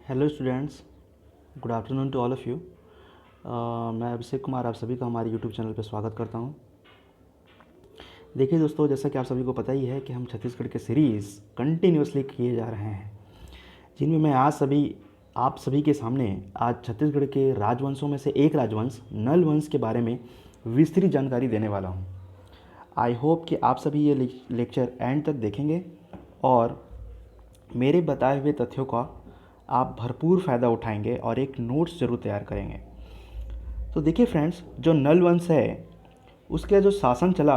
Hello students, good afternoon to all of you. मैं अभिषेक कुमार आप सभी का हमारे यूट्यूब चैनल पर स्वागत करता हूं। देखिए दोस्तों, जैसा कि आप सभी को पता ही है कि हम छत्तीसगढ़ के सीरीज़ कंटिन्यूसली किए जा रहे हैं, जिनमें मैं आप सभी के सामने आज छत्तीसगढ़ के राजवंशों में से एक राजवंश नल वंश के बारे में विस्तृत जानकारी देने वाला हूं। आई होप कि आप सभी ये लेक्चर एंड तक देखेंगे और मेरे बताए हुए तथ्यों का आप भरपूर फ़ायदा उठाएंगे और एक नोट्स ज़रूर तैयार करेंगे। तो देखिए फ्रेंड्स, जो नल वंश है उसका जो शासन चला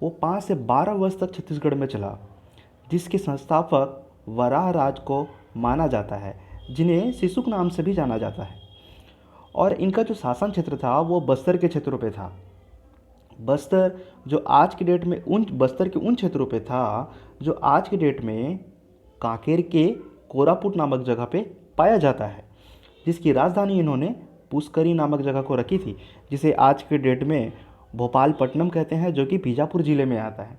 वो 5 से 12 वर्ष तक छत्तीसगढ़ में चला, जिसके संस्थापक वराह राज को माना जाता है, जिन्हें सिसुक नाम से भी जाना जाता है। और इनका जो शासन क्षेत्र था वो बस्तर के क्षेत्रों पे था। बस्तर जो आज की डेट में बस्तर के उन क्षेत्रों पे था जो आज की डेट में कांकेर के कोरापुट नामक जगह पे पाया जाता है, जिसकी राजधानी इन्होंने पुष्करी नामक जगह को रखी थी, जिसे आज के डेट में भोपालपट्टनम कहते हैं, जो कि बीजापुर जिले में आता है।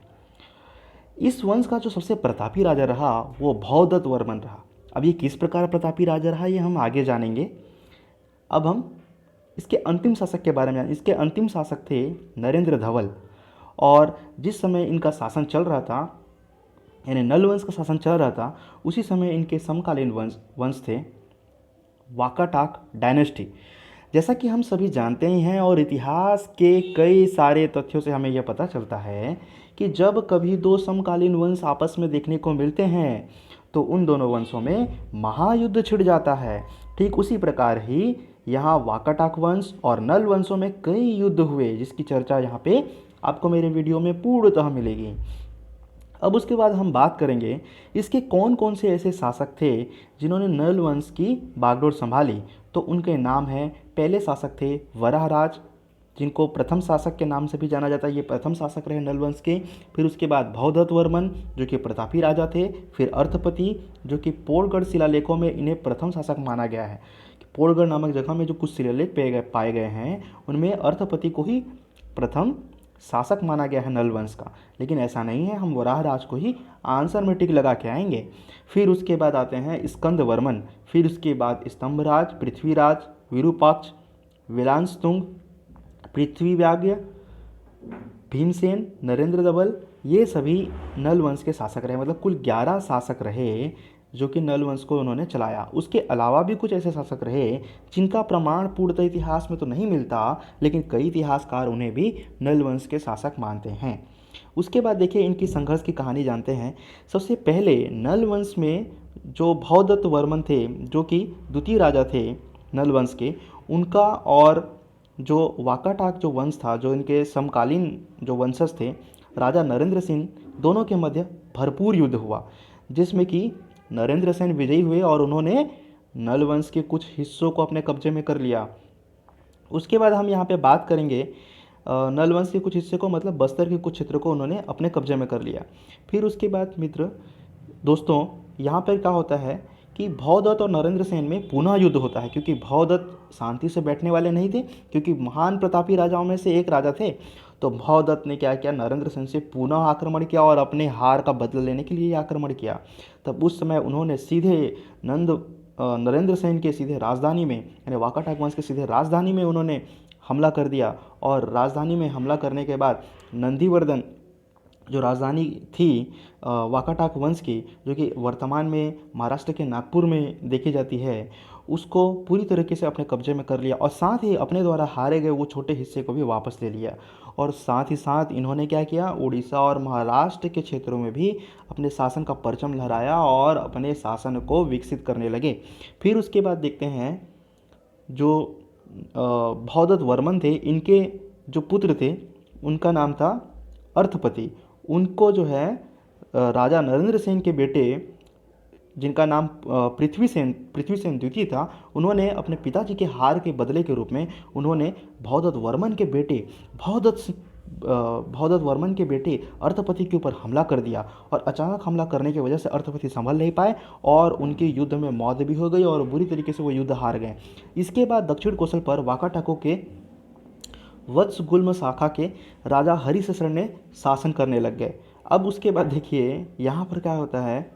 इस वंश का जो सबसे प्रतापी राजा रहा वो भौदत्त वर्मन रहा। अब ये किस प्रकार प्रतापी राजा रहा ये हम आगे जानेंगे। अब हम इसके अंतिम शासक के बारे में जानें। इसके अंतिम शासक थे नरेंद्र धवल, और जिस समय इनका शासन चल रहा था, यानी नल वंश का शासन चल रहा था, उसी समय इनके समकालीन वंश थे वाकाटाक डायनेस्टी। जैसा कि हम सभी जानते ही हैं और इतिहास के कई सारे तथ्यों से हमें यह पता चलता है कि जब कभी दो समकालीन वंश आपस में देखने को मिलते हैं तो उन दोनों वंशों में महायुद्ध छिड़ जाता है। ठीक उसी प्रकार ही यहाँ वाकाटाक वंश और नल वंशों में कई युद्ध हुए, जिसकी चर्चा यहाँ पे आपको मेरे वीडियो में पूर्णतः मिलेगी। अब उसके बाद हम बात करेंगे इसके कौन कौन से ऐसे शासक थे जिन्होंने नल वंश की बागडोर संभाली। तो उनके नाम हैं, पहले शासक थे वराहराज, जिनको प्रथम शासक के नाम से भी जाना जाता है, ये प्रथम शासक रहे नल वंश के। फिर उसके बाद भौदत्त वर्मन, जो कि प्रतापी राजा थे। फिर अर्थपति, जो कि पोड़गढ़ शिलालेखों में इन्हें प्रथम शासक माना गया है। पोड़गढ़ नामक जगह में जो कुछ शिलालेख पाए गए हैं उनमें अर्थपति को ही प्रथम शासक माना गया है नल वंश का, लेकिन ऐसा नहीं है, हम वराह राज को ही आंसर में टिक लगा के आएंगे। फिर उसके बाद आते हैं स्कंद वर्मन, फिर उसके बाद स्तंभराज, पृथ्वीराज, विरूपाक्ष, विलांसतुंग, पृथ्वीव्याग्य, भीमसेन, नरेंद्र धवल, ये सभी नल वंश के शासक रहे। मतलब कुल 11 शासक रहे जो कि नल वंश को उन्होंने चलाया। उसके अलावा भी कुछ ऐसे शासक रहे जिनका प्रमाण पूर्णतः इतिहास में तो नहीं मिलता, लेकिन कई इतिहासकार उन्हें भी नल वंश के शासक मानते हैं। उसके बाद देखिए इनकी संघर्ष की कहानी जानते हैं। सबसे पहले नल वंश में जो भौदत्त वर्मन थे, जो कि द्वितीय राजा थे नल वंश के, उनका और जो वाकाटाक जो वंश था, जो इनके समकालीन जो वंशज थे राजा नरेंद्र सिंह, दोनों के मध्य भरपूर युद्ध हुआ, जिसमें कि नरेंद्र सेन विजयी हुए और उन्होंने नल वंश के कुछ हिस्सों को अपने कब्जे में कर लिया। उसके बाद हम यहाँ पे बात करेंगे नल वंश के कुछ हिस्से को, मतलब बस्तर के कुछ क्षेत्र को उन्होंने अपने कब्जे में कर लिया। फिर उसके बाद मित्र दोस्तों, यहाँ पर क्या होता है कि भौदत्त और नरेंद्र सेन में पुनः युद्ध होता है, क्योंकि भौदत्त शांति से बैठने वाले नहीं थे, क्योंकि महान प्रतापी राजाओं में से एक राजा थे। तो भौदत्त ने क्या किया, नरेंद्र सेन से पुनः आक्रमण किया और अपने हार का बदला लेने के लिए आक्रमण किया। तब उस समय उन्होंने सीधे नरेंद्र सेन के सीधे राजधानी में, यानी वाकाटाक वंश के सीधे राजधानी में उन्होंने हमला कर दिया। और राजधानी में हमला करने के बाद नंदीवर्धन जो राजधानी थी वाकाटाक वंश की, जो कि वर्तमान में महाराष्ट्र के नागपुर में देखी जाती है, उसको पूरी तरीके से अपने कब्जे में कर लिया और साथ ही अपने द्वारा हारे गए वो छोटे हिस्से को भी वापस ले लिया। और साथ ही साथ इन्होंने क्या किया, उड़ीसा और महाराष्ट्र के क्षेत्रों में भी अपने शासन का परचम लहराया और अपने शासन को विकसित करने लगे। फिर उसके बाद देखते हैं जो भौदत्त वर्मन थे, इनके जो पुत्र थे उनका नाम था अर्थपति। उनको जो है राजा नरेंद्र सेन के बेटे, जिनका नाम पृथ्वीसेन द्वितीय था, उन्होंने अपने पिताजी के हार के बदले के रूप में उन्होंने भौदत्त वर्मन के बेटे अर्थपति के ऊपर हमला कर दिया। और अचानक हमला करने की वजह से अर्थपति संभल नहीं पाए और उनकी युद्ध में मौत भी हो गई और बुरी तरीके से वो युद्ध हार गए। इसके बाद दक्षिण कोसल पर वाकाटाकों के वत्सगुल्म शाखा के राजा हरिशरण ने शासन करने लग गए। अब उसके बाद देखिए यहाँ पर क्या होता है,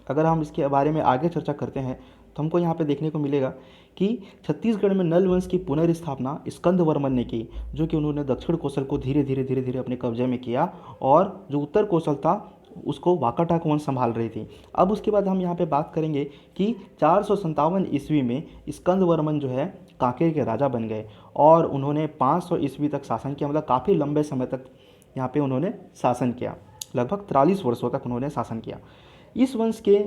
अगर हम इसके बारे में आगे चर्चा करते हैं तो हमको यहाँ पे देखने को मिलेगा कि छत्तीसगढ़ में नल वंश की पुनर्स्थापना स्कंद वर्मन ने की, जो कि उन्होंने दक्षिण कोसल को धीरे धीरे अपने कब्जे में किया और जो उत्तर कोसल था उसको वाकाटाक वंश संभाल रही थी। अब उसके बाद हम यहाँ पे बात करेंगे कि 457 ईस्वी में स्कंद वर्मन जो है कांकेर के राजा बन गए और उन्होंने 500 ईस्वी तक शासन किया, मतलब काफ़ी लंबे समय तक यहाँ पे उन्होंने शासन किया, लगभग 43 वर्षों तक उन्होंने शासन किया। इस वंश के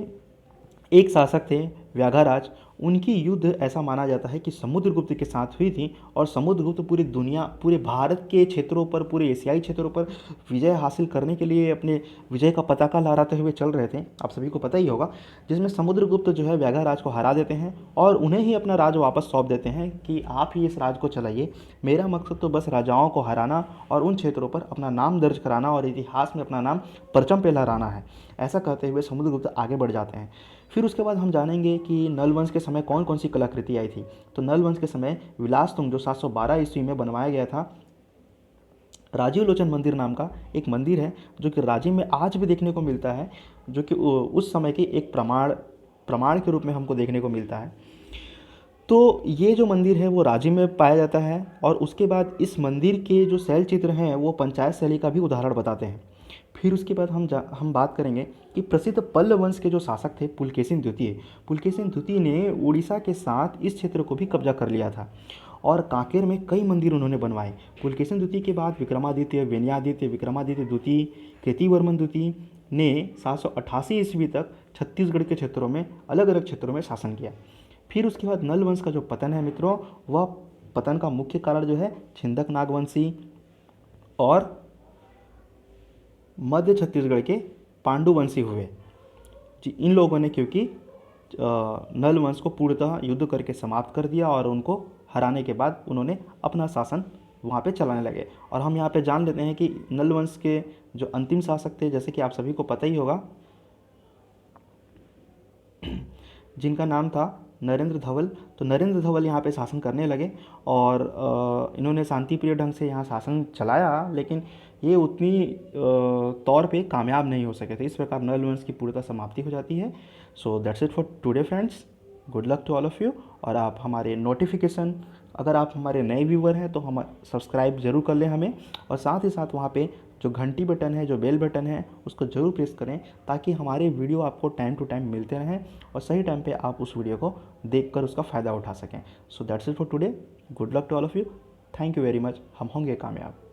एक शासक थे व्याघाराज। उनकी युद्ध ऐसा माना जाता है कि समुद्रगुप्त के साथ हुई थी और समुद्रगुप्त पूरी दुनिया, पूरे भारत के क्षेत्रों पर, पूरे एशियाई क्षेत्रों पर विजय हासिल करने के लिए अपने विजय का पताका लहराते हुए चल रहे थे, आप सभी को पता ही होगा। जिसमें समुद्रगुप्त जो है व्याघाराज को हरा देते हैं और उन्हें ही अपना राज वापस सौंप देते हैं कि आप ही इस राज को चलाइए, मेरा मकसद तो बस राजाओं को हराना और उन क्षेत्रों पर अपना नाम दर्ज कराना और इतिहास में अपना नाम परचम पे लहराना है। ऐसा कहते हुए समुद्रगुप्त आगे बढ़ जाते हैं। फिर उसके बाद हम जानेंगे कि नल वंश के समय कौन कौन सी कलाकृति आई थी। तो नल वंश के समय विलासतुंग जो 712 ईस्वी में बनवाया गया था, राजीव लोचन मंदिर नाम का एक मंदिर है जो कि रांची में आज भी देखने को मिलता है, जो कि उस समय के एक प्रमाण के रूप में हमको देखने को मिलता है। तो ये जो मंदिर है वो रांची में पाया जाता है और उसके बाद इस मंदिर के जो शैल चित्र हैं वो पंचायत शैली का भी उदाहरण बताते हैं। फिर उसके बाद हम बात करेंगे कि प्रसिद्ध पल्लव वंश के जो शासक थे पुलकेशिन द्वितीय ने उड़ीसा के साथ इस क्षेत्र को भी कब्जा कर लिया था और कांकेर में कई मंदिर उन्होंने बनवाए। पुलकेशिन द्वितीय के बाद विक्रमादित्य, विनयादित्य, विक्रमादित्य द्वितीय, कृतिवर्मन द्वितीय ने 788 ईस्वी तक छत्तीसगढ़ के क्षेत्रों में, अलग अलग क्षेत्रों में शासन किया। फिर उसके बाद नल वंश का जो पतन है मित्रों, वह पतन का मुख्य कारण जो है छिंदक नागवंशी और मध्य छत्तीसगढ़ के पांडुवंशी हुए जी। इन लोगों ने क्योंकि नल वंश को पूर्णतः युद्ध करके समाप्त कर दिया और उनको हराने के बाद उन्होंने अपना शासन वहाँ पे चलाने लगे। और हम यहाँ पे जान लेते हैं कि नल वंश के जो अंतिम शासक थे, जैसे कि आप सभी को पता ही होगा, जिनका नाम था नरेंद्र धवल। तो नरेंद्र धवल यहाँ पे शासन करने लगे और इन्होंने शांतिप्रिय ढंग से यहाँ शासन चलाया, लेकिन ये उतनी तौर पे कामयाब नहीं हो सके थे। इस प्रकार नल वंश की पूर्णतः समाप्ति हो जाती है। So that's it for today friends, good luck to all of you. और आप हमारे नोटिफिकेशन, अगर आप हमारे नए व्यूवर हैं तो हम सब्सक्राइब जरूर कर लें हमें, और साथ ही साथ वहाँ पे जो घंटी बटन है, जो बेल बटन है, उसको ज़रूर प्रेस करें ताकि हमारे वीडियो आपको टाइम टू टाइम मिलते रहें और सही टाइम पे आप उस वीडियो को देखकर उसका फ़ायदा उठा सकें। So that's it for today, good luck to all of you, thank you very much. हम होंगे कामयाब।